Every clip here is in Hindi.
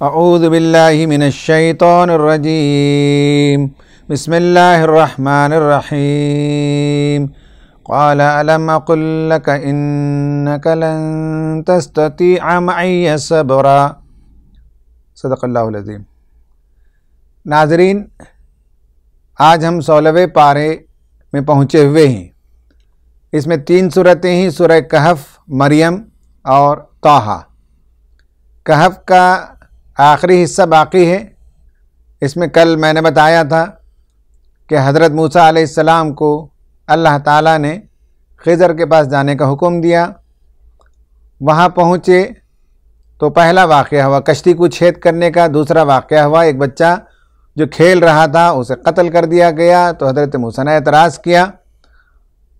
अऊज़ु बिल्लाहि मिनश्शैतानिर्रजीम बिस्मिल्लाहिर्रहमानिर्रहीम क़ाल अलम अक़ुल लक इन्नक लन तस्ततीअ मइय सबरा। सदक़ल्लाहुल अज़ीम। नाज़रीन, आज हम 16वें पारे में पहुँचे हुए हैं। इसमें 3 सूरतें हैं, सूरह कहफ़, मरियम और ताहा। कहफ़ का आखिरी हिस्सा बाकी है। इसमें कल मैंने बताया था कि हज़रत मूसा अलैहिस्सलाम को अल्लाह ताला ने खिज़र के पास जाने का हुक्म दिया। वहाँ पहुँचे तो पहला वाक़या हुआ कश्ती को छेद करने का। दूसरा वाक़या हुआ एक बच्चा जो खेल रहा था उसे कत्ल कर दिया गया, तो हज़रत मूसा ने एतराज़ किया।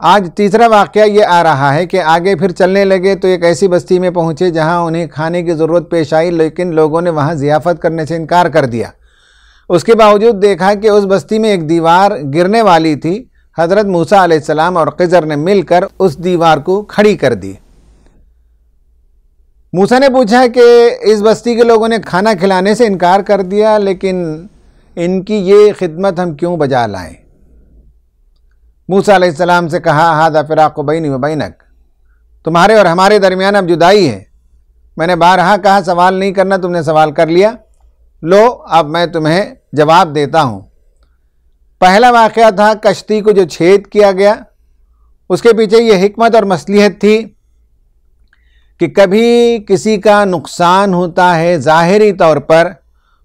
आज तीसरा वाक़या ये आ रहा है कि आगे फिर चलने लगे तो एक ऐसी बस्ती में पहुँचे जहाँ उन्हें खाने की ज़रूरत पेश आई, लेकिन लोगों ने वहाँ ज़ियाफ़त करने से इनकार कर दिया। उसके बावजूद देखा कि उस बस्ती में एक दीवार गिरने वाली थी। हज़रत मूसा अलैहिस्सलाम और खिज़र ने मिलकर उस दीवार को खड़ी कर दी। मूसा ने पूछा कि इस बस्ती के लोगों ने खाना खिलाने से इनकार कर दिया, लेकिन इनकी ये खिदमत हम क्यों बजा लाएं? मूसा अलैहिस्सलाम से कहा, हादा फ़िराक़ु बैनी व बैनक, तुम्हारे और हमारे दरमियान अब जुदाई है। मैंने बारहा कहा सवाल नहीं करना, तुमने सवाल कर लिया। लो अब मैं तुम्हें जवाब देता हूँ। पहला वाक़या था कश्ती को जो छेद किया गया। उसके पीछे ये हिकमत और मसलिहत थी कि कभी किसी का नुकसान होता है ज़ाहिरी तौर पर,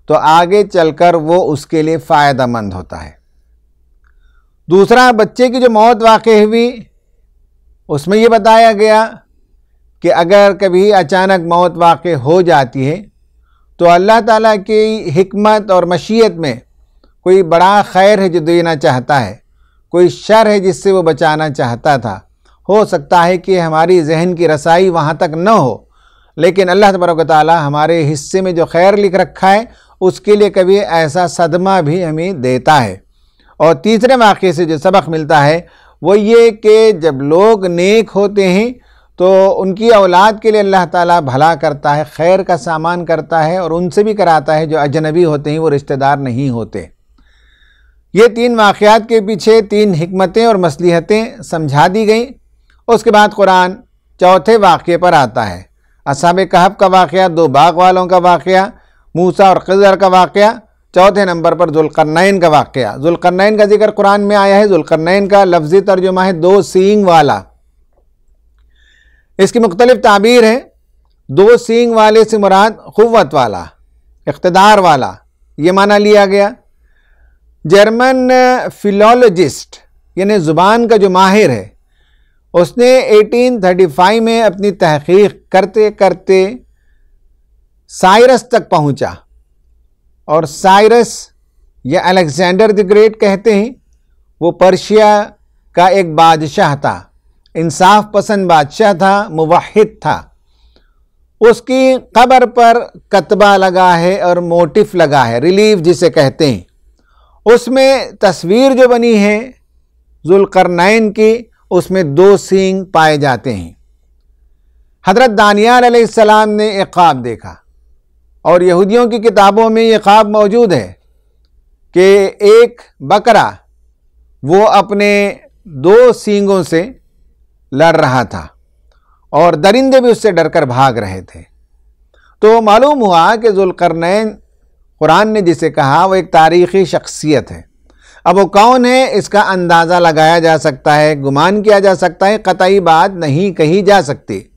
तो आगे चलकर वो उसके लिए फ़ायदेमंद होता है। दूसरा, बच्चे की जो मौत वाक़ई हुई उसमें ये बताया गया कि अगर कभी अचानक मौत वाक़ई हो जाती है तो अल्लाह ताला की हिकमत और मशीयत में कोई बड़ा खैर है जो देना चाहता है, कोई शर है जिससे वो बचाना चाहता था। हो सकता है कि हमारी जहन की रसाई वहाँ तक न हो, लेकिन अल्लाह तबारक व तआला हमारे हिस्से में जो खैर लिख रखा है उसके लिए कभी ऐसा सदमा भी हमें देता है। और तीसरे वाक़े से जो सबक मिलता है वो ये कि जब लोग नेक होते हैं तो उनकी औलाद के लिए अल्लाह ताला भला करता है, खैर का सामान करता है और उनसे भी कराता है जो अजनबी होते हैं, वो रिश्तेदार नहीं होते। ये 3 वाक़यात के पीछे 3 हिकमतें और मसलिहतें समझा दी गई। उसके बाद कुरान चौथे वाक़े पर आता है। असहाबे कहफ़ का वाक़या, 2 बाग वालों का वाक़या, मूसा और खिज़र का वाक़या। चौथे नंबर पर ज़ुल्क़रनैन का वाक़या। ज़ुल्क़रनैन का जिक्र कुरान में आया है। ज़ुल्क़रनैन का लफ्ज़ी तर्जुमा है 2 सींग वाला। इसकी मुख्तलिफ ताबीर है। 2 सींग वाले से मुराद क़ुव्वत वाला, इक़्तिदार वाला, ये माना लिया गया। जर्मन फ़िलोलॉजिस्ट यानी ज़ुबान का जो माहिर है, उसने 1835 में अपनी तहक़ीक़ करते करते साइरस तक पहुँचा। और साइरस या अलेक्जेंडर द ग्रेट कहते हैं, वो पर्शिया का एक बादशाह था, इंसाफ पसंद बादशाह था, मुवहिद था। उसकी कब्र पर कतबा लगा है और मोटिफ लगा है, रिलीफ जिसे कहते हैं। उसमें तस्वीर जो बनी है ज़ुल्क़रनैन की, उसमें 2 सींग पाए जाते हैं। हज़रत दानियाल अलैहिस्सलाम ने एक ख्वाब देखा और यहूदियों की किताबों में ये ख्वाब मौजूद है कि एक बकरा वो अपने 2 सींगों से लड़ रहा था और दरिंदे भी उससे डरकर भाग रहे थे। तो मालूम हुआ कि ज़ुल्क़रनैन, कुरान ने जिसे कहा, वो एक तारीख़ी शख्सियत है। अब वो कौन है इसका अंदाज़ा लगाया जा सकता है, गुमान किया जा सकता है, क़तई बात नहीं कही जा सकती।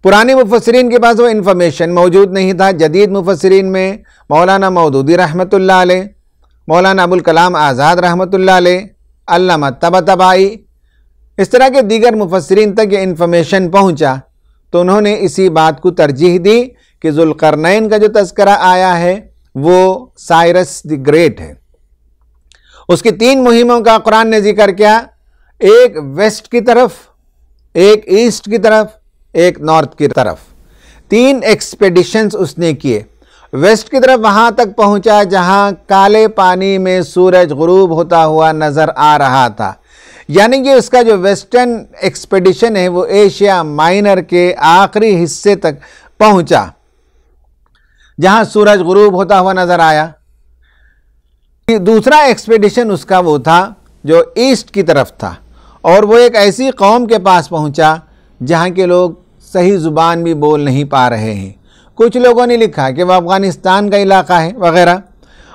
पुराने मुफस्सिरीन के पास वो इन्फॉर्मेशन मौजूद नहीं था। जदीद मुफस्सिरीन में मौलाना मौदूदी रहमतुल्लाह अलैह, मौलाना अबुल कलाम आज़ाद रहमतुल्लाह अलैह, अल्लामा तबतबाई, इस तरह के दीगर मुफस्सिरीन तक ये इन्फॉर्मेशन पहुँचा, तो उन्होंने इसी बात को तरजीह दी कि ज़ुल्क़रनैन का जो तज़किरा आया है वो साइरस द ग्रेट है। उसकी 3 मुहिमों का कुरान ने जिक्र किया, एक वेस्ट की तरफ, एक ईस्ट की तरफ, एक नॉर्थ की तरफ। 3 एक्सपेडिशंस उसने किए। वेस्ट की तरफ वहाँ तक पहुँचा जहाँ काले पानी में सूरज गुरूब होता हुआ नज़र आ रहा था, यानी कि उसका जो वेस्टर्न एक्सपेडिशन है वो एशिया माइनर के आखिरी हिस्से तक पहुँचा। जहां सूरज गुरूब होता हुआ नजर आया। दूसरा एक्सपेडिशन उसका वो था जो ईस्ट की तरफ था, और वो एक ऐसी कौम के पास पहुंचा जहां के लोग सही ज़ुबान भी बोल नहीं पा रहे हैं। कुछ लोगों ने लिखा कि वह अफ़गानिस्तान का इलाका है वगैरह।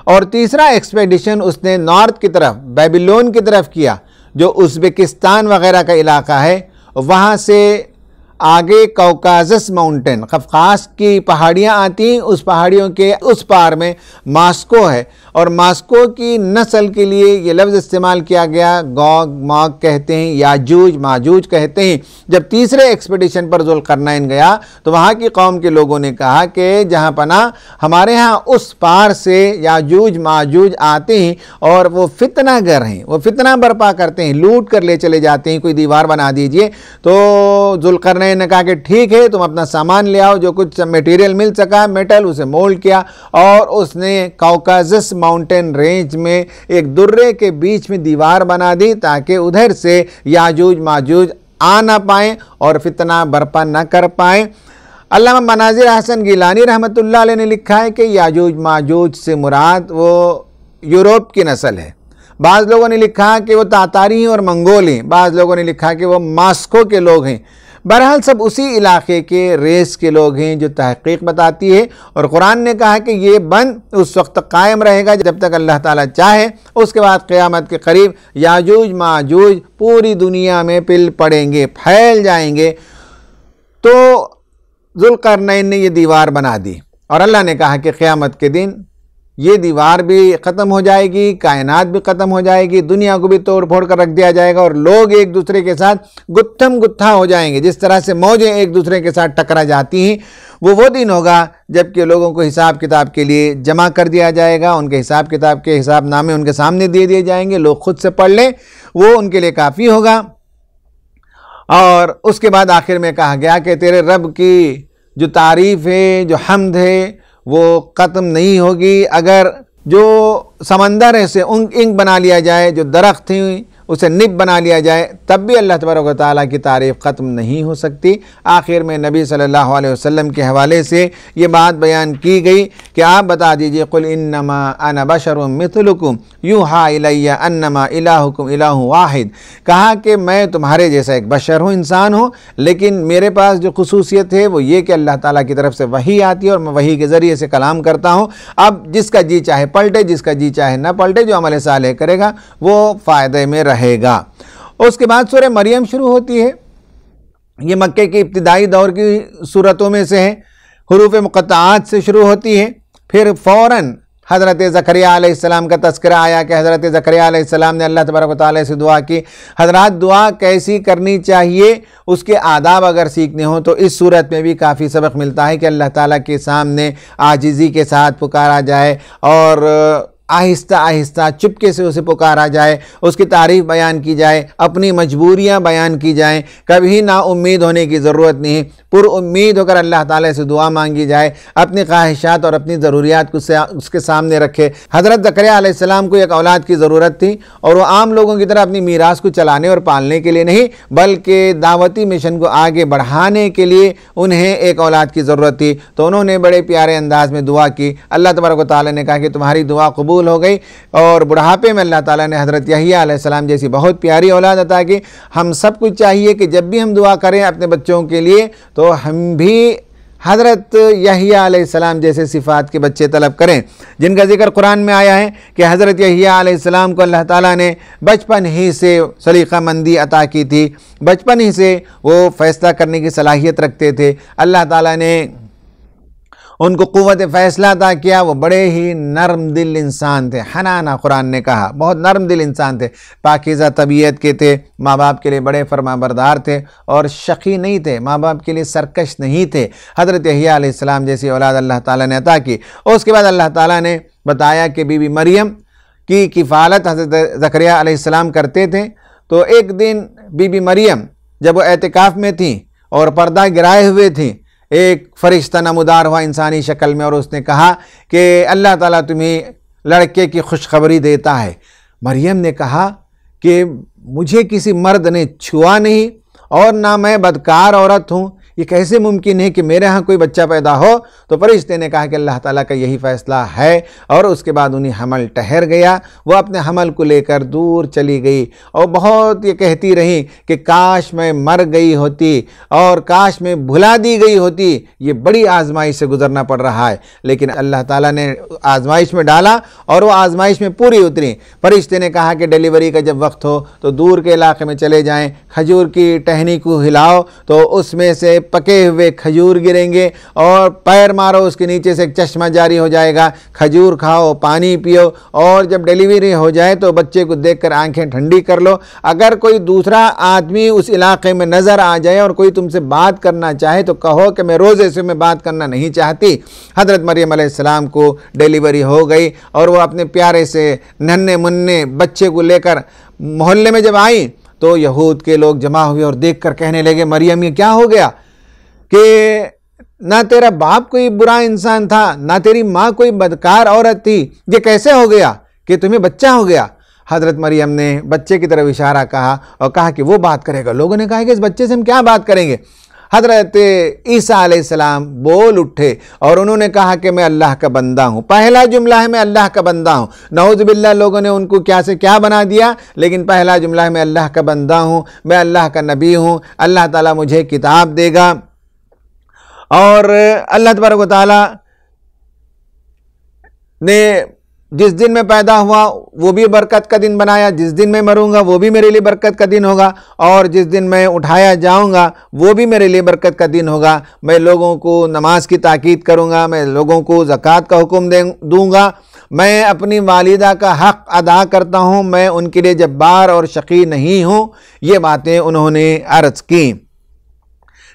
और तीसरा एक्सपेडिशन उसने नॉर्थ की तरफ, बेबीलोन की तरफ किया, जो उज़्बेकिस्तान वगैरह का इलाका है। वहाँ से आगे कौकासस माउंटेन, कफकास की पहाड़ियाँ आती हैं, उस पहाड़ियों के उस पार में मास्को है, और मास्को की नस्ल के लिए ये लफ्ज़ इस्तेमाल किया गया, गॉग मॉग कहते हैं, याजूज माजूज कहते हैं। जब तीसरे एक्सपेडिशन पर ज़ुल्क़रनैन गया तो वहाँ की कौम के लोगों ने कहा कि जहाँ पना हमारे यहाँ उस पार से याजूज माजूज आते हैं और वो फितनागर हैं, वो फितना बर्पा करते हैं, लूट कर ले चले जाते हैं, कोई दीवार बना दीजिए। तो ज़ुल्क़रनैन ने कहा कि ठीक है, तुम अपना सामान ले आओ, जो कुछ मटेरियल मिल सका मेटल, उसे मोल्ड किया, और उसने कौकासस माउंटेन रेंज में एक दुर्रे के बीच में दीवार बना दी ताकि उधर से याजूज माजूज आ ना पाएँ और फितना बर्पा न कर पाएँ। अल्लामा मनाजिर हसन गिलानी रहमतुल्लाह अलैह ने लिखा है कि याजूज माजूज से मुराद वो यूरोप की नस्ल है। बाज़ लोगों ने लिखा कि वो तातारी हैं और मंगोल हैं, बाज़ लोगों ने लिखा कि वो मास्को के लोग हैं। बहरहाल सब उसी इलाके के रेस के लोग हैं जो तहकीक बताती है। और कुरान ने कहा कि ये बंद उस वक्त कायम रहेगा जब तक अल्लाह ताला चाहे, उसके बाद क़यामत के करीब याजूज माजूज पूरी दुनिया में पिल पड़ेंगे, फैल जाएंगे। तो ज़ुल्क़रनैन ने ये दीवार बना दी, और अल्लाह ने कहा कि क़यामत के दिन ये दीवार भी ख़त्म हो जाएगी, कायनात भी ख़त्म हो जाएगी, दुनिया को भी तोड़ फोड़ कर रख दिया जाएगा, और लोग एक दूसरे के साथ गुत्थम गुत्था हो जाएंगे। जिस तरह से मौजें एक दूसरे के साथ टकरा जाती हैं, वो दिन होगा जबकि लोगों को हिसाब किताब के लिए जमा कर दिया जाएगा, उनके हिसाब किताब के हिसाबनामे उनके सामने दे दिए जाएंगे, लोग खुद से पढ़ लें, वो उनके लिए काफ़ी होगा। और उसके बाद आखिर में कहा गया कि तेरे रब की जो तारीफ़ है, जो हम्द है, वो ख़त्म नहीं होगी। अगर जो समंदर है उसे इंक बना लिया जाए, जो दरख्त थी उसे निब बना लिया जाए, तब भी अल्लाह तबारक व तआला की तारीफ़ ख़त्म नहीं हो सकती। आखिर में नबी सल्लल्लाहु अलैहि वसल्लम के हवाले से ये बात बयान की गई कि आप बता दीजिए, कुल इन्नमा अना बशरुम मिथलुकुम यूहा इलैया अन्नमा इलाहुकुम इलाहु वाहिद। कहा कि मैं तुम्हारे जैसा एक बशर हूँ, इंसान हूँ, लेकिन मेरे पास जो खुसूसियत है वो ये कि अल्लाह ताला की तरफ से वही आती है और मैं वही के ज़रिए से कलाम करता हूँ। अब जिसका जी चाहे पलटे, जिसका जी चाहे न पलटे, जो अमल सालेह करेगा वो फ़ायदे में रहेगा। उसके बाद सूरह मरियम शुरू होती है। ये मक्के की इब्तिदाई दौर की सूरतों में से है, हुरूफ मुक़त्तआत से शुरू होती है। फिर फ़ौरन हज़रत ज़करिया अलैहिस्सलाम का तज़किरा आया कि हज़रत ज़करिया अलैहिस्सलाम ने अल्लाह तबारक व तआला से दुआ की। हज़रात दुआ कैसी करनी चाहिए, उसके आदाब अगर सीखने हो तो इस सूरत में भी काफ़ी सबक मिलता है कि अल्लाह ताला के सामने आजिज़ी के साथ पुकारा जाए और आहिस्ता आहिस्ता चुपके से उसे पुकारा जाए, उसकी तारीफ़ बयान की जाए, अपनी मजबूरियां बयान की जाएं। कभी ना उम्मीद होने की ज़रूरत नहीं, पुरउम्मीद होकर अल्लाह ताला से दुआ मांगी जाए, अपनी ख्वाहिशात और अपनी ज़रूरियात को उसके सामने रखे। हज़रत ज़करिया अलैहिस्सलाम को एक औलाद की ज़रूरत थी, और वो आम लोगों की तरह अपनी मीरास को चलाने और पालने के लिए नहीं, बल्कि दावती मिशन को आगे बढ़ाने के लिए उन्हें एक औलाद की ज़रूरत थी। तो उन्होंने बड़े प्यारे अंदाज में दुआ की। अल्लाह तबारक व तआला ने कहा कि तुम्हारी दुआ कबूल हो गई, और बुढ़ापे में अल्लाह ताला ने हज़रत यहया अलैहिस्सलाम जैसी बहुत प्यारी औलाद अता की। हम सब कुछ चाहिए कि जब भी हम दुआ करें अपने बच्चों के लिए तो हम भी हज़रत यहया अलैहिस्सलाम जैसे सिफ़ात के बच्चे तलब करें, जिनका जिक्र कुरान में आया है कि हज़रत यहया अलैहिस्सलाम को अल्लाह ताला ने बचपन ही से सलीक़ामंदी अता की थी, बचपन ही से वो फ़ैसला करने की सलाहियत रखते थे। अल्लाह ताला ने उनको क़ुव्वत फ़ैसला अता किया। वो बड़े ही नरम दिल इंसान थे, हनाना कुरान ने कहा, बहुत नरम दिल इंसान थे, पाकीज़ा तबीयत के थे, माँ बाप के लिए बड़े फरमाबरदार थे और शकी नहीं थे, माँ बाप के लिए सरकश नहीं थे। हज़रत यहया अलैहिस्सलाम जैसी औलाद अल्लाह ताला ने अता की। उसके बाद अल्लाह ताला ने बताया कि बीबी मरियम की किफ़ालत हज़रत ज़करिया अलैहिस्सलाम करते थे। तो एक दिन बीबी मरियम जब वो एतिकाफ़ में थी और पर्दा गिराए हुए थी, एक फ़रिश्ता नमूदार हुआ इंसानी शक्ल में, और उसने कहा कि अल्लाह ताला तुम्हें लड़के की खुशखबरी देता है। मरियम ने कहा कि मुझे किसी मर्द ने छुआ नहीं और ना मैं बदकार औरत हूँ, ये कैसे मुमकिन है कि मेरे यहाँ कोई बच्चा पैदा हो? तो फरिश्ते ने कहा कि अल्लाह ताला का यही फ़ैसला है। और उसके बाद उन्हें हमल ठहर गया। वो अपने हमल को लेकर दूर चली गई और बहुत ये कहती रही कि काश मैं मर गई होती और काश मैं भुला दी गई होती। ये बड़ी आजमाइश से गुजरना पड़ रहा है, लेकिन अल्लाह ताला ने आजमाइश में डाला और वो आजमाइश में पूरी उतरी। फरिश्ते ने कहा कि डिलीवरी का जब वक्त हो तो दूर के इलाके में चले जाएं, खजूर की टहनी को हिलाओ तो उसमें से पके हुए खजूर गिरेंगे और पैर मारो, उसके नीचे से एक चश्मा जारी हो जाएगा। खजूर खाओ, पानी पियो और जब डिलीवरी हो जाए तो बच्चे को देखकर आंखें ठंडी कर लो। अगर कोई दूसरा आदमी उस इलाके में नज़र आ जाए और कोई तुमसे बात करना चाहे तो कहो कि मैं रोज़े से मैं बात करना नहीं चाहती। हज़रत मरियम अलैहिस्सलाम को डिलीवरी हो गई और वो अपने प्यारे से नन्हे मुन्ने बच्चे को लेकर मोहल्ले में जब आई तो यहूद के लोग जमा हुए और देखकर कहने लगे, मरियम ये क्या हो गया कि ना तेरा बाप कोई बुरा इंसान था, ना तेरी माँ कोई बदकार औरत थी, ये कैसे हो गया कि तुम्हें बच्चा हो गया? हज़रत मरियम ने बच्चे की तरफ इशारा कहा और कहा कि वो बात करेगा। लोगों ने कहा कि इस बच्चे से हम क्या बात करेंगे? हज़रत ईसा अलैहिस्सलाम बोल उठे और उन्होंने कहा कि मैं अल्लाह का बंदा हूँ। पहला जुमला है मैं अल्लाह का बंदा हूँ। नऊज़ बिल्लाह लोगों ने उनको क्या से क्या बना दिया, लेकिन पहला जुमला है मैं अल्लाह का बंदा हूँ, मैं अल्लाह का नबी हूँ, अल्लाह ताला मुझे किताब देगा और अल्लाह तबारक व तआला ने जिस दिन मैं पैदा हुआ वो भी बरकत का दिन बनाया, जिस दिन मैं मरूंगा वो भी मेरे लिए बरकत का दिन होगा और जिस दिन मैं उठाया जाऊंगा वो भी मेरे लिए बरकत का दिन होगा। मैं लोगों को नमाज की ताकीद करूंगा, मैं लोगों को ज़कात का हुक्म दूंगा, मैं अपनी वालिदा का हक़ अदा करता हूं, मैं उनके लिए जब्बार और शक़ी नहीं हूं। ये बातें उन्होंने अर्ज़ की।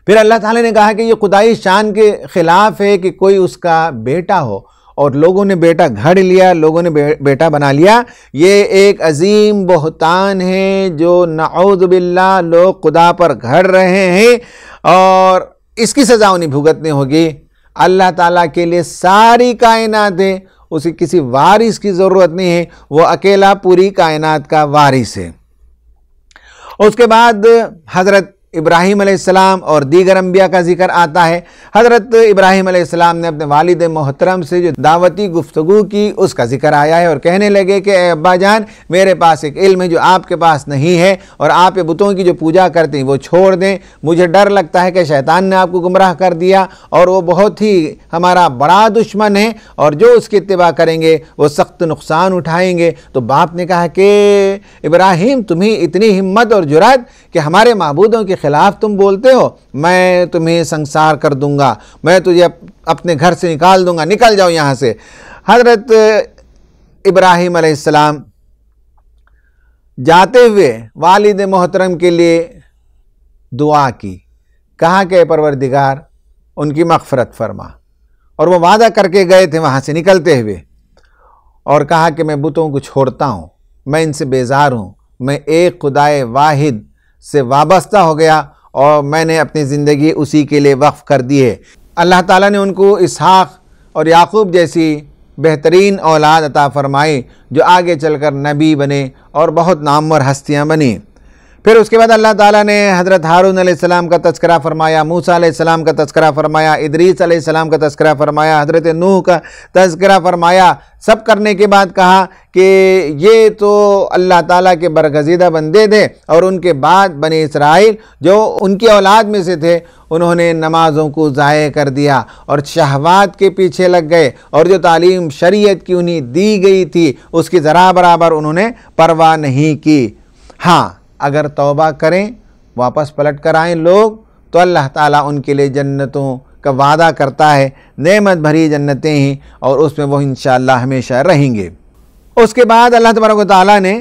फिर अल्लाह ताला ने कहा कि ये खुदाई शान के ख़िलाफ़ है कि कोई उसका बेटा हो, और लोगों ने बेटा घड़ लिया, लोगों ने बेटा बना लिया। ये एक अजीम बहतान है जो नऊज़ बिल्लाह लोग खुदा पर घड़ रहे हैं और इसकी सज़ा उन्हें भुगतनी होगी। अल्लाह ताला के लिए सारी कायनात है, उसे किसी वारिस की ज़रूरत नहीं है, वो अकेला पूरी कायनात का वारिस है। उसके बाद हज़रत इब्राहीम अलैहिस्सलाम और दीगर अंबिया का जिक्र आता है। हज़रत इब्राहीम अलैहिस्सलाम ने अपने वालिद मोहतरम से जो दावती गुफ्तगू की उसका जिक्र आया है और कहने लगे कि अब्बा जान, मेरे पास एक इल्म है जो आपके पास नहीं है और आप ये बुतों की जो पूजा करते हैं वो छोड़ दें। मुझे डर लगता है कि शैतान ने आपको गुमराह कर दिया और वो बहुत ही हमारा बड़ा दुश्मन है और जो उसकी इत्तिबा करेंगे वो सख्त नुकसान उठाएंगे। तो बाप ने कहा कि इब्राहीम, तुम्हें इतनी हिम्मत और जुर्रत कि हमारे माबूदों के खिलाफ तुम बोलते हो, मैं तुम्हें संसार कर दूंगा, मैं तुझे अपने घर से निकाल दूंगा, निकल जाओ यहाँ से। हज़रत इब्राहीम अलैहिस्सलाम जाते हुए वालिद मोहतरम के लिए दुआ की, कहा कि परवरदिगार उनकी मग़फ़िरत फरमा, और वो वादा करके गए थे वहाँ से निकलते हुए और कहा कि मैं बुतों को छोड़ता हूँ, मैं इनसे बेजार हूँ, मैं एक खुदाए वाहिद से वाबस्ता हो गया और मैंने अपनी ज़िंदगी उसी के लिए वक्फ़ कर दी है। अल्लाह ताला ने उनको इसहाक़ और याकूब जैसी बेहतरीन औलाद अता फ़रमाई जो आगे चलकर नबी बने और बहुत नामवर हस्तियाँ बनी। फिर उसके बाद अल्लाह ताला ने हज़रत हारून अलैहिस्सलाम का तज़किरा फ़रमाया, मूसा अलैहिस्सलाम का तज़किरा फ़रमाया, इदरीस अलैहिस्सलाम का तज़किरा फ़रमाया, हज़रत नूह का तज़किरा फ़रमाया। सब करने के बाद कहा कि ये तो अल्लाह ताला के बरगज़ीदा बंदे थे और उनके बाद बनी इसराइल जो उनकी औलाद में से थे उन्होंने नमाज़ों को ज़ाये कर दिया और शहवात के पीछे लग गए और जो तालीम शरीयत की उन्हें दी गई थी उसकी ज़रा बराबर उन्होंने परवाह नहीं की। हाँ, अगर तौबा करें, वापस पलट कर आएँ लोग, तो अल्लाह ताला उनके लिए जन्नतों का वादा करता है, नेमत भरी जन्नतें ही, और उसमें वो इंशाअल्लाह हमेशा रहेंगे। उसके बाद अल्लाह तबारक व तआला ने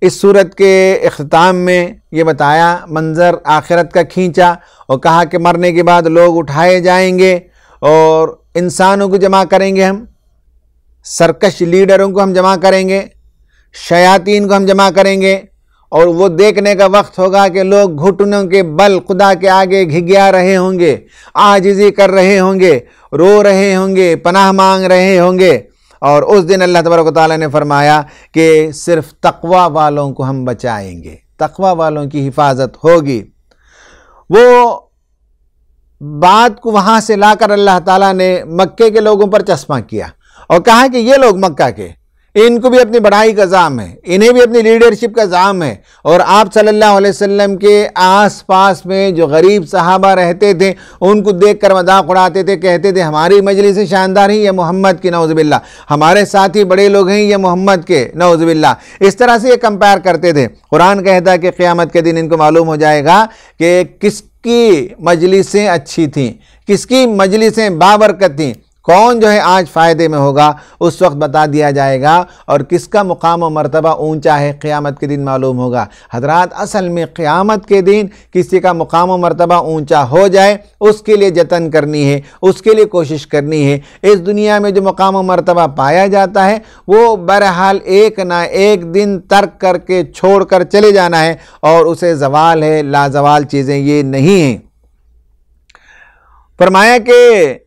इस सूरत के इख्तिताम में ये बताया, मंज़र आखिरत का खींचा और कहा कि मरने के बाद लोग उठाए जाएंगे और इंसानों को जमा करेंगे, हम सरकश लीडरों को हम जमा करेंगे, शयातीन को हम जमा करेंगे और वो देखने का वक्त होगा कि लोग घुटनों के बल खुदा के आगे घिघिया रहे होंगे, आजिज़ी कर रहे होंगे, रो रहे होंगे, पनाह मांग रहे होंगे। और उस दिन अल्लाह तबारक व तआला ने फरमाया कि सिर्फ तक़वा वालों को हम बचाएंगे, तक़वा वालों की हिफाजत होगी। वो बात को वहाँ से लाकर अल्लाह ताला ने मक्के के लोगों पर चश्मा किया और कहा कि ये लोग मक्का के, इनको भी अपनी बड़ाई का जाम है, इन्हें भी अपनी लीडरशिप का जाम है। और आप सल्लल्लाहु अलैहि वसल्लम के आसपास में जो गरीब सहाबा रहते थे उनको देखकर मजाक उड़ाते थे, कहते थे हमारी मजलिस शानदार ही या मोहम्मद की, नौज़ुबिल्लाह, हमारे साथी बड़े लोग हैं या मोहम्मद के, नौज़ुबिल्लाह। इस तरह से ये कंपेयर करते थे। कुरान कहता है कि क़यामत के दिन इनको मालूम हो जाएगा कि किसकी मजलिसें अच्छी थीं, किसकी मजलिसें बाबरकत थीं, कौन जो है आज फ़ायदे में होगा, उस वक्त बता दिया जाएगा। और किसका मुकाम व मर्तबा ऊंचा है क़यामत के दिन मालूम होगा। हज़रात, असल में क़यामत के दिन किसी का मुकाम व मर्तबा ऊंचा हो जाए उसके लिए जतन करनी है, उसके लिए कोशिश करनी है। इस दुनिया में जो मुकाम व मर्तबा पाया जाता है वो बहरहाल एक ना एक दिन तर्क करके छोड़ कर चले जाना है और उसे ज़वाल है, लाजवाल चीज़ें ये नहीं हैं। फरमाया कि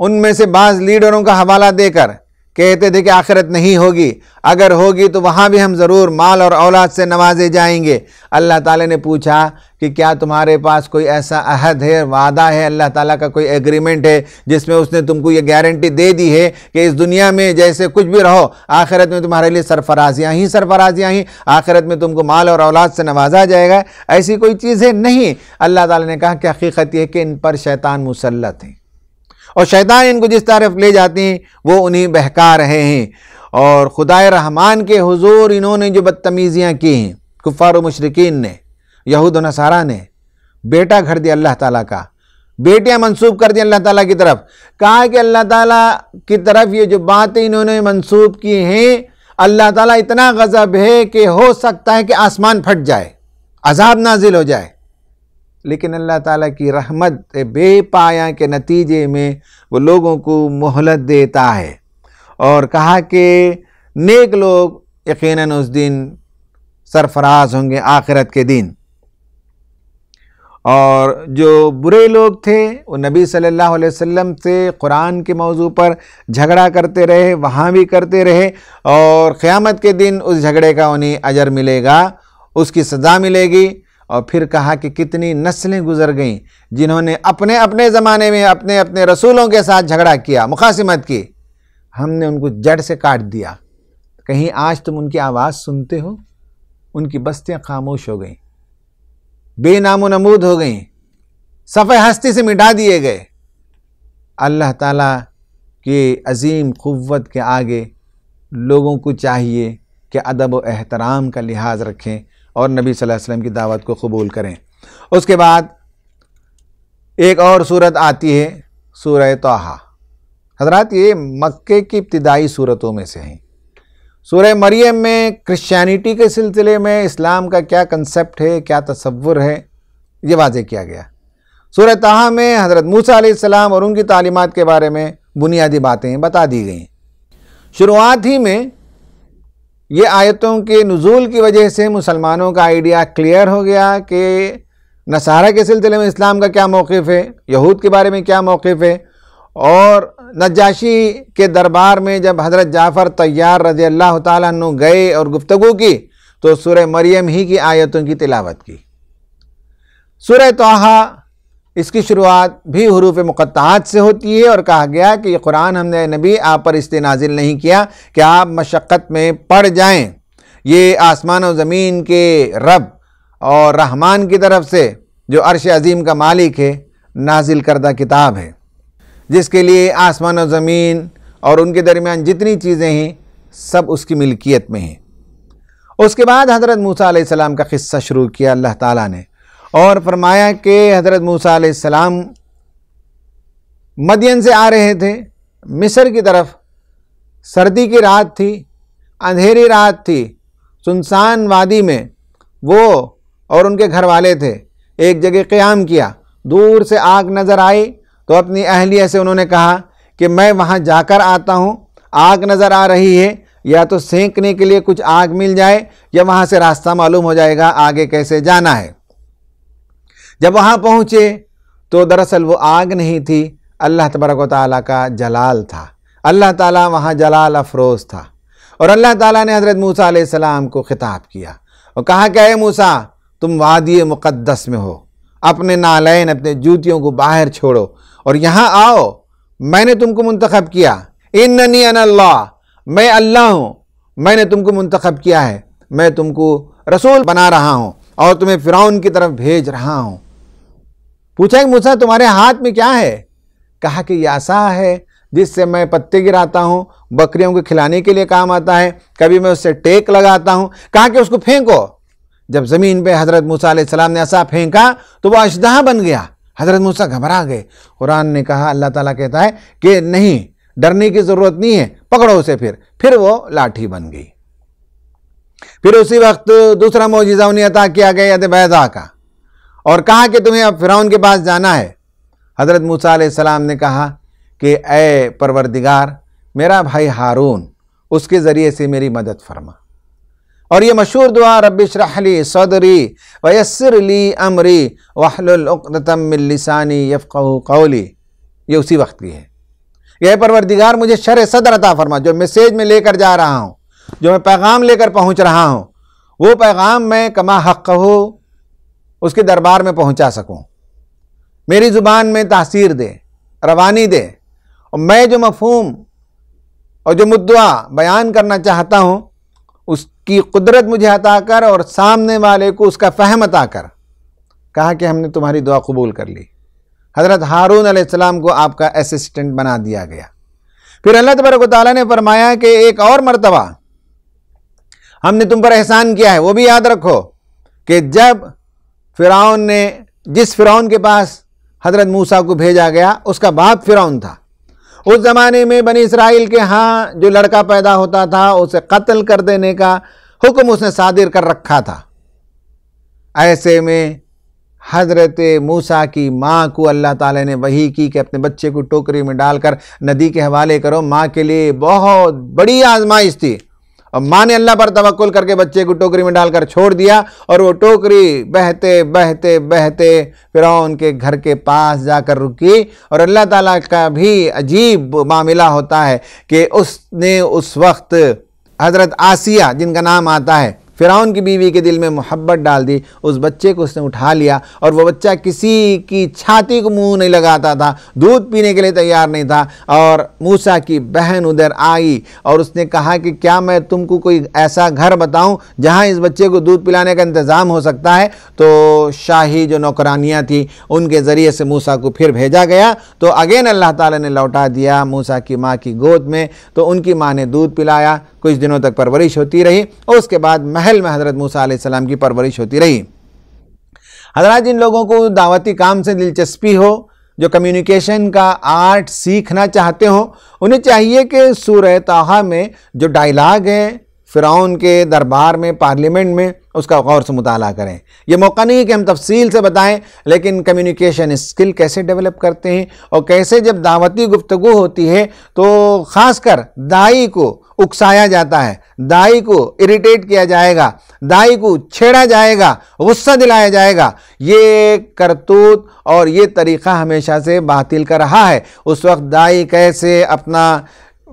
उनमें से बाज़ लीडरों का हवाला देकर कहते थे कि आखिरत नहीं होगी, अगर होगी तो वहाँ भी हम ज़रूर माल और औलाद से नवाजे जाएंगे। अल्लाह ताला ने पूछा कि क्या तुम्हारे पास कोई ऐसा अहद है, वादा है, अल्लाह ताला का कोई एग्रीमेंट है जिसमें उसने तुमको ये गारंटी दे दी है कि इस दुनिया में जैसे कुछ भी रहो आखिरत में तुम्हारे लिए सरफराजियाँ ही, आखिरत में तुमको माल और औलाद से नवाजा जाएगा। ऐसी कोई चीज़ है नहीं। अल्लाह ताला ने कहा कि हकीकत यह है कि इन पर शैतान मुसल्लत है और शैतान इनको जिस तरफ ले जाते हैं वो उन्हीं बहका रहे हैं। और खुदाए रहमान के हुजूर इन्होंने जो बदतमीज़ियाँ की हैं, कुफ़ार व मुशरिकीन ने, यहूद व नसारा ने बेटा घर दिया अल्लाह ताला का, बेटियाँ मंसूब कर दी अल्लाह ताला की तरफ। कहा कि अल्लाह ताला की तरफ ये जो बातें इन्होंने मंसूब की हैं, अल्लाह ताला इतना गज़ब है कि हो सकता है कि आसमान फट जाए, अज़ाब नाजिल हो जाए। लेकिन अल्लाह ताला की रहमत बेपाया के नतीजे में वो लोगों को मोहलत देता है। और कहा कि नेक लोग यकीनन उस दिन सरफराज होंगे आखिरत के दिन, और जो बुरे लोग थे वो नबी सल्लल्लाहु अलैहि वसल्लम से कुरान के मौजू पर झगड़ा करते रहे, वहाँ भी करते रहे, और क़यामत के दिन उस झगड़े का उन्हें अजर मिलेगा, उसकी सज़ा मिलेगी। और फिर कहा कि कितनी नस्लें गुजर गईं जिन्होंने अपने अपने ज़माने में अपने अपने रसूलों के साथ झगड़ा किया, मुखासिमत की, हमने उनको जड़ से काट दिया। कहीं आज तुम उनकी आवाज़ सुनते हो? उनकी बस्तियाँ खामोश हो गईं, बेनामो नमूद हो गईं, सफ़े हस्ती से मिटा दिए गए। अल्लाह ताला के अजीम क़ुव्वत के आगे लोगों को चाहिए कि अदब व एहतराम का लिहाज रखें और नबी सल्लल्लाहु अलैहि वसल्लम की दावत को कबूल करें। उसके बाद एक और सूरत आती है, सूरह तौहा। हज़रात, ये मक्के की इब्तिदाई सूरतों में से हैं। सूरह मरियम में क्रिश्चियनिटी के सिलसिले में इस्लाम का क्या कंसेप्ट है, क्या तसव्वुर है, ये वाज़ेह किया गया। सूरह तौहा में हज़रत मूसा अलैहिस्सलाम और उनकी तालीमात के बारे में बुनियादी बातें बता दी गई। शुरुआत ही में ये आयतों के नुज़ूल की वजह से मुसलमानों का आइडिया क्लियर हो गया कि नसारा के सिलसिले में इस्लाम का क्या मौक़िफ़ है, यहूद के बारे में क्या मौक़िफ़ है। और नज्जाशी के दरबार में जब हज़रत जाफ़र तैयार रज़ी अल्लाह ताला अन्हु गए और गुफ्तगू की तो सूरह मरियम ही की आयतों की तिलावत की। सूरह तौहा इसकी शुरुआत भी हुरूफ मुक़त्तआत से होती है और कहा गया कि ये कुरान हमने नबी आप पर इसलिए नाजिल नहीं किया कि आप मशक्क़त में पड़ जाएं। ये आसमान और ज़मीन के रब और रहमान की तरफ से जो अर्श अज़ीम का मालिक है नाजिल करदा किताब है, जिसके लिए आसमान और ज़मीन और उनके दरमियान जितनी चीज़ें हैं सब उसकी मिल्कियत में हैं। उसके बाद हज़रत मूसा अलैहिस्सलाम का क़िस्सा शुरू किया अल्लाह ताला ने और फरमाया कि हज़रत मूसा अलैहिस्सलाम मदियन से आ रहे थे मिस्र की तरफ। सर्दी की रात थी, अंधेरी रात थी, सुनसान वादी में वो और उनके घर वाले थे। एक जगह क़याम किया, दूर से आग नज़र आई तो अपनी अहलिया से उन्होंने कहा कि मैं वहाँ जाकर आता हूँ, आग नज़र आ रही है, या तो सेंकने के लिए कुछ आग मिल जाए या वहाँ से रास्ता मालूम हो जाएगा आगे कैसे जाना है। जब वहाँ पहुँचे तो दरअसल वो आग नहीं थी, अल्लाह तबारक व तआला का जलाल था। अल्लाह ताला वहाँ जलाल अफरोज़ था और अल्लाह ताला ने हज़रत मूसा अलैहिस्सलाम को ख़िताब किया और कहा कि ऐ मूसा, तुम वादी मुक़द्दस में हो अपने नालैन, अपने जूतियों को बाहर छोड़ो और यहाँ आओ, मैंने तुमको मुंतखब किया। इन्ननी अनल्लाह, मैं अल्लाह हूँ, मैंने तुमको मुंतखब किया है, मैं तुमको रसूल बना रहा हूँ और तुम्हें फिरौन की तरफ भेज रहा हूँ। पूछा कि मूसा तुम्हारे हाथ में क्या है? कहा कि यह आसा है जिससे मैं पत्ते गिराता हूँ, बकरियों को खिलाने के लिए काम आता है, कभी मैं उससे टेक लगाता हूँ। कहा कि उसको फेंको। जब ज़मीन पे हज़रत मूसा अलैहिस्सलाम ने आसा फेंका तो वह अशदहा बन गया। हज़रत मूसा घबरा गए। कुरान ने कहा, अल्लाह ताला कहता है कि नहीं, डरने की ज़रूरत नहीं है, पकड़ो उसे। फिर वो लाठी बन गई। फिर उसी वक्त दूसरा मौजिज़ा उन्हें अता किया गया यद बैदा का, और कहा कि तुम्हें अब फिरौन के पास जाना है। हज़रत मूसा अलैहिस्सलाम ने कहा कि ए परवरदिगार, मेरा भाई हारून, उसके ज़रिए से मेरी मदद फरमा। और ये मशहूर दुआ, रब्बि इश्रह ली सदरी वयस्सिर ली अमरी वहलुल उक़दतम मिन लिसानी यफ़क़हू क़ौली, ये उसी वक्त की है। यह परवरदिगार मुझे शर सदर अता फरमा। जो मैसेज में लेकर जा रहा हूँ, जो मैं पैगाम लेकर पहुँच रहा हूँ, वो पैगाम मैं कमा हक़ हो उसके दरबार में पहुँचा सकूँ। मेरी ज़ुबान में तासीर दे, रवानी दे, और मैं जो मफ़हूम और जो मुद्दा बयान करना चाहता हूँ उसकी कुदरत मुझे अता कर और सामने वाले को उसका फ़हम अता कर। कहा कि हमने तुम्हारी दुआ कबूल कर ली। हज़रत हारून अलैहिस्सलाम को आपका असिस्टेंट बना दिया गया। फिर अल्लाह तबारक व तआला ने फरमाया कि एक और मर्तबा हमने तुम पर एहसान किया है। वो भी याद रखो कि जब फिरौन ने, जिस फिरौन के पास हज़रत मूसा को भेजा गया, उसका बाप फिरौन था। उस ज़माने में बनी इसराइल के यहाँ जो लड़का पैदा होता था उसे कत्ल कर देने का हुक्म उसने सादिर कर रखा था। ऐसे में हज़रत मूसा की माँ को अल्लाह ताला ने वही की कि अपने बच्चे को टोकरी में डालकर नदी के हवाले करो। माँ के लिए बहुत बड़ी आजमाइश थी और माँ ने अल्लाह पर तवक्कुल करके बच्चे को टोकरी में डालकर छोड़ दिया और वो टोकरी बहते बहते बहते फिरौन के घर के पास जाकर रुकी। और अल्लाह ताला का भी अजीब मामला होता है कि उसने उस वक्त हज़रत आसिया, जिनका नाम आता है, फिरौन की बीवी के दिल में मोहब्बत डाल दी। उस बच्चे को उसने उठा लिया और वो बच्चा किसी की छाती को मुंह नहीं लगाता था, दूध पीने के लिए तैयार नहीं था। और मूसा की बहन उधर आई और उसने कहा कि क्या मैं तुमको कोई ऐसा घर बताऊं जहां इस बच्चे को दूध पिलाने का इंतज़ाम हो सकता है? तो शाही जो नौकरानियाँ थी उनके ज़रिए से मूसा को फिर भेजा गया। तो अगेन अल्लाह ताला ने लौटा दिया मूसा की माँ की गोद में। तो उनकी माँ ने दूध पिलाया, कुछ दिनों तक परवरिश होती रही और उसके बाद महल में हज़रत मूसा अलैहिस्सलाम की परवरिश होती रही। हज़रात, जिन लोगों को दावती काम से दिलचस्पी हो, जो कम्युनिकेशन का आर्ट सीखना चाहते हो, उन्हें चाहिए कि सूरह ताहा में जो डायलॉग है फ़िरौन के दरबार में, पार्लियामेंट में, उसका गौर से मुताला करें। ये मौका नहीं है कि हम तफसील से बताएं, लेकिन कम्युनिकेशन स्किल कैसे डेवलप करते हैं और कैसे जब दावती गुफ्तगू होती है तो ख़ासकर दाई को उकसाया जाता है, दाई को इरिटेट किया जाएगा, दाई को छेड़ा जाएगा, गुस्सा दिलाया जाएगा। ये करतूत और ये तरीक़ा हमेशा से बातिल का रहा है। उस वक्त दाई कैसे अपना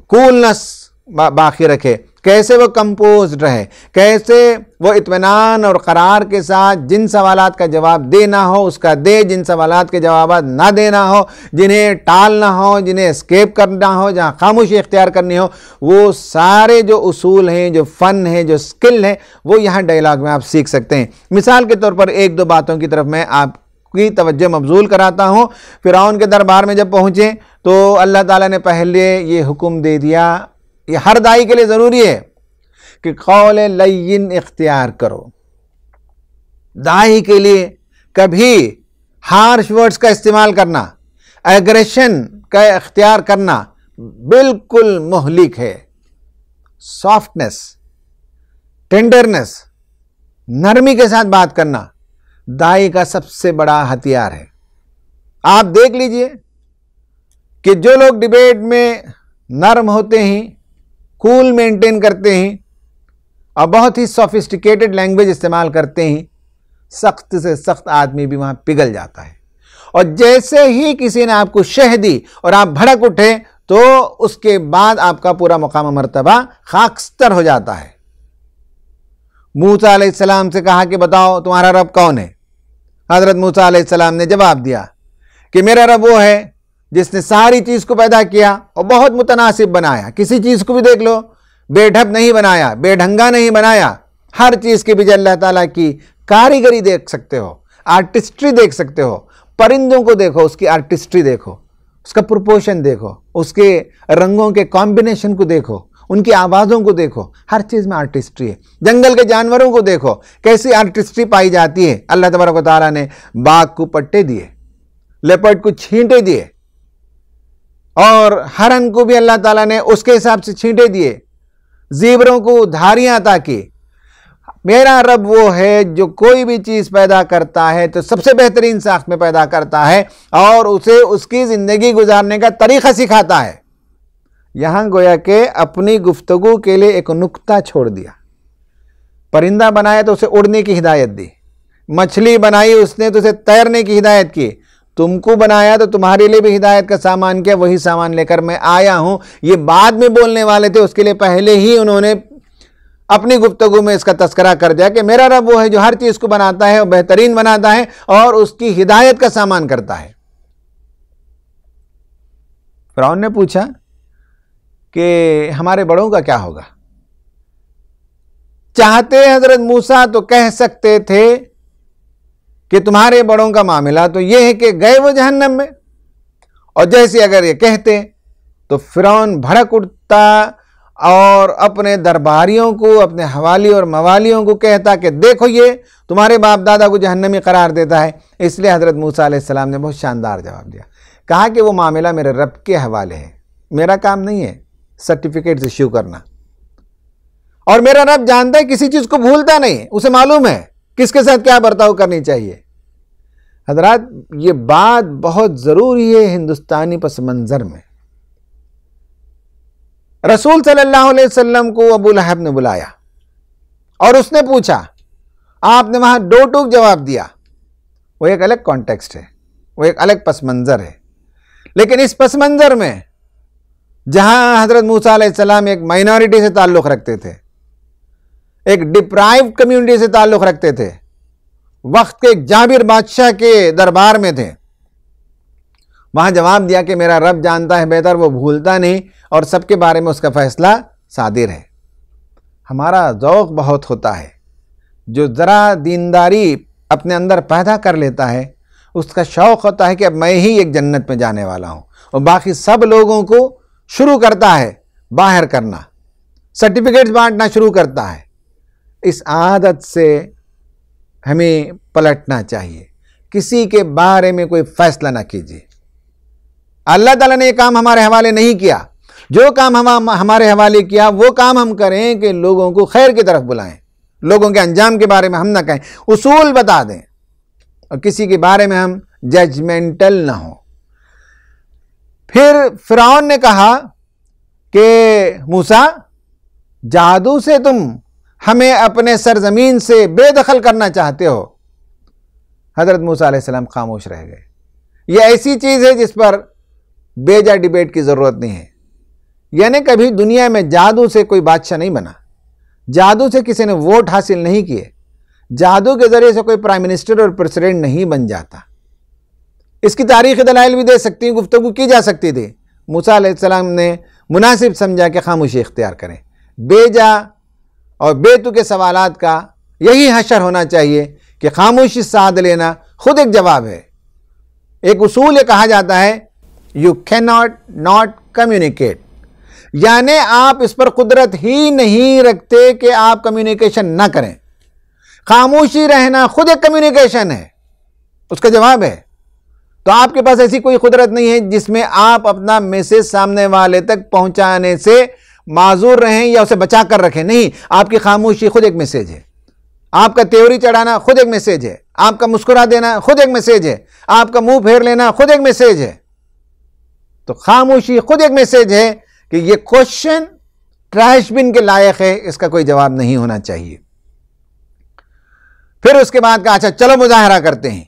कूलनेस बाकी रखे, कैसे वो कंपोज्ड रहे, कैसे वो इत्मीनान और करार के साथ जिन सवालात का जवाब देना हो उसका दे, जिन सवालात के जवाब ना देना हो, जिन्हें टालना हो, जिन्हें एस्केप करना हो, जहाँ खामोशी इख्तियार करनी हो, वो सारे जो उसूल हैं, जो फ़न है, जो स्किल है, वो यहाँ डायलॉग में आप सीख सकते हैं। मिसाल के तौर पर एक दो बातों की तरफ मैं आपकी तवज्जो मबजूल कराता हूँ। फ़िरौन के दरबार में जब पहुँचे तो अल्लाह ताला ने पहले ये हुक्म दे दिया, ये हर दाई के लिए ज़रूरी है कि कौल लय्यिन इख्तियार करो। दाई के लिए कभी हार्श वर्ड्स का इस्तेमाल करना, एग्रेशन का इख्तियार करना बिल्कुल मुहलिक है। सॉफ्टनेस, टेंडरनेस, नरमी के साथ बात करना दाई का सबसे बड़ा हथियार है। आप देख लीजिए कि जो लोग डिबेट में नरम होते हैं, कूल मेंटेन करते हैं और बहुत ही सोफिस्टिकेटेड लैंग्वेज इस्तेमाल करते हैं, सख्त से सख्त आदमी भी वहाँ पिघल जाता है। और जैसे ही किसी ने आपको शह दी और आप भड़क उठे तो उसके बाद आपका पूरा मकाम मर्तबा खाकस्तर हो जाता है। मूसा अलैहिस्सलाम से कहा कि बताओ तुम्हारा रब कौन है? हज़रत मूसा अलैहिस्सलाम ने जवाब दिया कि मेरा रब वो है जिसने सारी चीज़ को पैदा किया और बहुत मुतनासिब बनाया। किसी चीज़ को भी देख लो, बेढप नहीं बनाया, बेढंगा नहीं बनाया। हर चीज़ के बीच अल्लाह ताला की कारीगरी देख सकते हो, आर्टिस्ट्री देख सकते हो। परिंदों को देखो, उसकी आर्टिस्ट्री देखो, उसका प्रोपोर्शन देखो, उसके रंगों के कॉम्बिनेशन को देखो, उनकी आवाज़ों को देखो, हर चीज़ में आर्टिस्ट्री है। जंगल के जानवरों को देखो, कैसी आर्टिस्ट्री पाई जाती है। अल्लाह तबारक व तआला ने बाघ को पट्टे दिए, लेपर्ड को छींटे दिए, और हरन को भी अल्लाह ताला ने उसके हिसाब से छींटे दिए, ज़ेबरों को धारियां अता की। मेरा रब वो है जो कोई भी चीज़ पैदा करता है तो सबसे बेहतरीन साख्त में पैदा करता है और उसे उसकी ज़िंदगी गुजारने का तरीक़ा सिखाता है। यहाँ गोया के अपनी गुफ्तगू के लिए एक नुक्ता छोड़ दिया। परिंदा बनाया तो उसे उड़ने की हिदायत दी, मछली बनाई उसने तो उसे तैरने की हिदायत की, तुमको बनाया तो तुम्हारे लिए भी हिदायत का सामान किया, वही सामान लेकर मैं आया हूँ। ये बाद में बोलने वाले थे, उसके लिए पहले ही उन्होंने अपनी गुफ्तगू में इसका तस्करा कर दिया कि मेरा रब वो है जो हर चीज़ को बनाता है और बेहतरीन बनाता है और उसकी हिदायत का सामान करता है। फ़िरौन ने पूछा कि हमारे बड़ों का क्या होगा? चाहते हज़रत मूसा तो कह सकते थे कि तुम्हारे बड़ों का मामला तो यह है कि गए वो जहन्नम में, और जैसे अगर ये कहते तो फ़िरौन भड़क उठता और अपने दरबारियों को, अपने हवाली और मवालियों को कहता कि देखो ये तुम्हारे बाप दादा को जहन्नमी करार देता है। इसलिए हज़रत मूसा अलैहिस्सलाम ने बहुत शानदार जवाब दिया, कहा कि वो मामला मेरे रब के हवाले है, मेरा काम नहीं है सर्टिफिकेट्स इश्यू करना, और मेरा रब जानता है, किसी चीज़ को भूलता नहीं, उसे मालूम है किसके साथ क्या बर्ताव करनी चाहिए। हज़रात, ये बात बहुत ज़रूरी है हिंदुस्तानी पस मंज़र में। रसूल सल्लल्लाहु अलैहि वसल्लम को अबू लहब ने बुलाया और उसने पूछा, आपने वहां दो टूक जवाब दिया। वो एक अलग कॉन्टेक्स्ट है, वो एक अलग पस मंज़र है। लेकिन इस पस मंज़र में जहां हज़रत मूसा अलैहिस्सलाम एक माइनॉरिटी से ताल्लुक़ रखते थे, एक डिप्राइव्ड कम्युनिटी से ताल्लुक़ रखते थे, वक्त के एक जाबिर बादशाह के दरबार में थे, वहां जवाब दिया कि मेरा रब जानता है बेहतर, वो भूलता नहीं और सबके बारे में उसका फैसला सादिर है। हमारा ज़ौक़ बहुत होता है, जो ज़रा दीनदारी अपने अंदर पैदा कर लेता है उसका शौक़ होता है कि अब मैं ही एक जन्नत में जाने वाला हूँ, और बाकी सब लोगों को शुरू करता है बाहर करना, सर्टिफिकेट्स बांटना शुरू करता है। इस आदत से हमें पलटना चाहिए। किसी के बारे में कोई फैसला ना कीजिए। अल्लाह ताला ने ये काम हमारे हवाले नहीं किया, जो काम हमारे हवाले किया वो काम हम करें कि लोगों को खैर की तरफ बुलाएं, लोगों के अंजाम के बारे में हम ना कहें, उसूल बता दें और किसी के बारे में हम जजमेंटल ना हो। फिर फ़िरौन ने कहा कि मूसा, जादू से तुम हमें अपने सरजमीन से बेदखल करना चाहते हो। हज़रत मूसा अलैहिस्सलाम खामोश रह गए। यह ऐसी चीज़ है जिस पर बेजा डिबेट की ज़रूरत नहीं है। यानी कभी दुनिया में जादू से कोई बादशाह नहीं बना, जादू से किसी ने वोट हासिल नहीं किए, जादू के ज़रिए से कोई प्राइम मिनिस्टर और प्रेसिडेंट नहीं बन जाता। इसकी तारीख़ दलाइल भी दे सकती, गुफ्तगू की जा सकती थी। मूसा अलैहिस्सलाम ने मुनासिब समझा कि खामोशी इख्तियार करें। बेजा और बेतु के सवालात का यही हशर होना चाहिए कि खामोशी साध लेना खुद एक जवाब है। एक उसूल ये कहा जाता है, यू कैन नॉट कम्युनिकेट, यानी आप इस पर कुदरत ही नहीं रखते कि आप कम्युनिकेशन ना करें। खामोशी रहना खुद एक कम्युनिकेशन है, उसका जवाब है। तो आपके पास ऐसी कोई कुदरत नहीं है जिसमें आप अपना मैसेज सामने वाले तक पहुंचाने से माजूर रहें या उसे बचा कर रखें। नहीं, आपकी खामोशी खुद एक मैसेज है। आपका त्योरी चढ़ाना खुद एक मैसेज है, आपका मुस्कुरा देना खुद एक मैसेज है, आपका मुंह फेर लेना खुद एक मैसेज है। तो खामोशी खुद एक मैसेज है कि ये क्वेश्चन ट्रैश बिन के लायक है, इसका कोई जवाब नहीं होना चाहिए। फिर उसके बाद कहा, अच्छा चलो मुजाहरा करते हैं,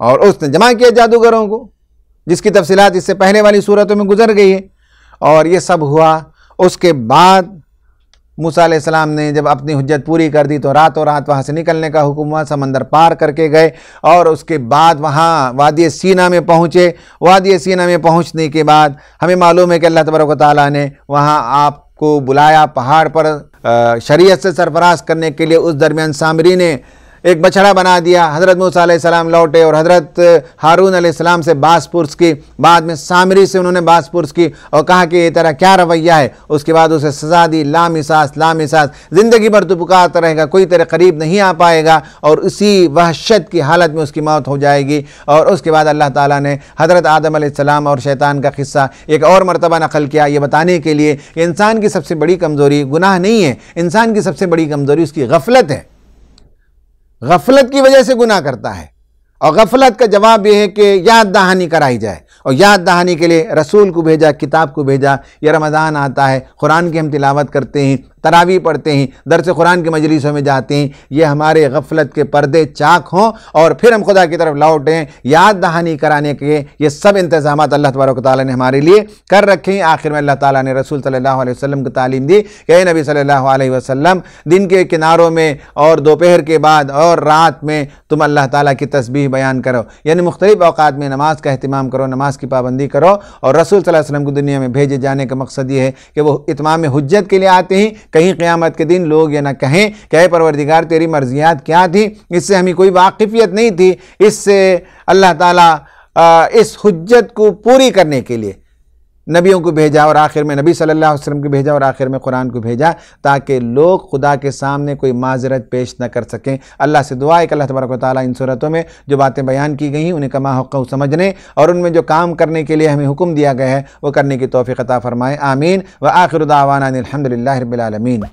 और उसने जमा किया जादूगरों को, जिसकी तफसीलात इससे पहले वाली सूरतों में गुजर गई है। और ये सब हुआ। उसके बाद मूसा अलैहिस्सलाम ने जब अपनी हुज्जत पूरी कर दी तो रातों रात वहाँ से निकलने का हुक्म हुआ, समंदर पार करके गए और उसके बाद वहाँ वादी सीना में पहुँचे। वादी सीना में पहुँचने के बाद हमें मालूम है कि अल्लाह तबारक व तआला ने वहाँ आपको बुलाया पहाड़ पर शरीयत से सरफराज करने के लिए। उस दरमियान सामरी ने एक बछड़ा बना दिया। हज़रत मूसा अलैहिस्सलाम लौटे और हज़रत हारून अलैहिस्सलाम से बास पुर्स की। बाद में सामरी से उन्होंने बास पुर्स की और कहा कि ये तेरा क्या रवैया है। उसके बाद उसे सज़ा दी, लामिसास लामिसास, ज़िंदगी भर तू पुकारता रहेगा, कोई तेरे करीब नहीं आ पाएगा और उसी वहशत की हालत में उसकी मौत हो जाएगी। और उसके बाद अल्लाह ताला ने हज़रत आदम अलैहिस्सलाम और शैतान का किस्सा एक और मरतबा नकल किया, ये बताने के लिए कि इंसान की सबसे बड़ी कमज़ोरी गुनाह नहीं है, इंसान की सबसे बड़ी कमज़ोरी उसकी गफलत है। गफलत की वजह से गुनाह करता है और गफलत का जवाब यह है कि याद दहानी कराई जाए और याद दहानी के लिए रसूल को भेजा, किताब को भेजा। यह रमज़ान आता है, कुरान की हम तिलावत करते हैं, तरावी पढ़ते हैं, दर्स कुरान की मजलिसों में जाते हैं। ये हमारे गफलत के पर्दे चाक हों और फिर हम खुदा की तरफ लौटें। याद दहानी कराने के ये सब इंतज़ाम अल्लाह तबारक व तआला ने हमारे लिए कर रखे हैं। आखिर में अल्लाह ताला ने रसूल सल्लल्लाहु अलैहि वसल्लम को तालीम दी कि नबी सल्लल्लाहु अलैहि वसल्लम दिन के किनारों में और दोपहर के बाद और रात में तुम अल्लाह ताला की तस्बीह बयान करो, यानी मुख्तलिफ़ औक़ात में नमाज का अहतमाम करो, नमाज की पाबंदी करो। और रसूल सल्लल्लाहु अलैहि वसल्लम को दुनिया में भेजे जाने का मकसद ये है कि वो इत्माम हुज्जत के लिए आते हैं। कहीं क़यामत के दिन लोग ये ना कहें कि ऐ परवरदिगार तेरी मर्जियात क्या थी, इससे हमें कोई वाकिफ़ियत नहीं थी। इससे अल्लाह ताला इस हुज्जत को पूरी करने के लिए नबियों को भेजा और आखिर में नबी सल्लल्लाहु अलैहि वसल्लम को भेजा और आखिर में कुरान को भेजा ताकि लोग खुदा के सामने कोई माजरत पेश न कर सकें। अल्लाह से दुआ है कि अल्लाह तबारक व तआला इन सूरतों में जो बातें बयान की गई हैं उन्हें कमा हक़ समझने और उनमें जो काम करने के लिए हमें हुक्म दिया गया है वो करने की तौफ़ीक़ अता फ़रमाए। आमीन व आखिर दावाना अनिल हम्दुलिल्लाहि रब्बिल आलमीन।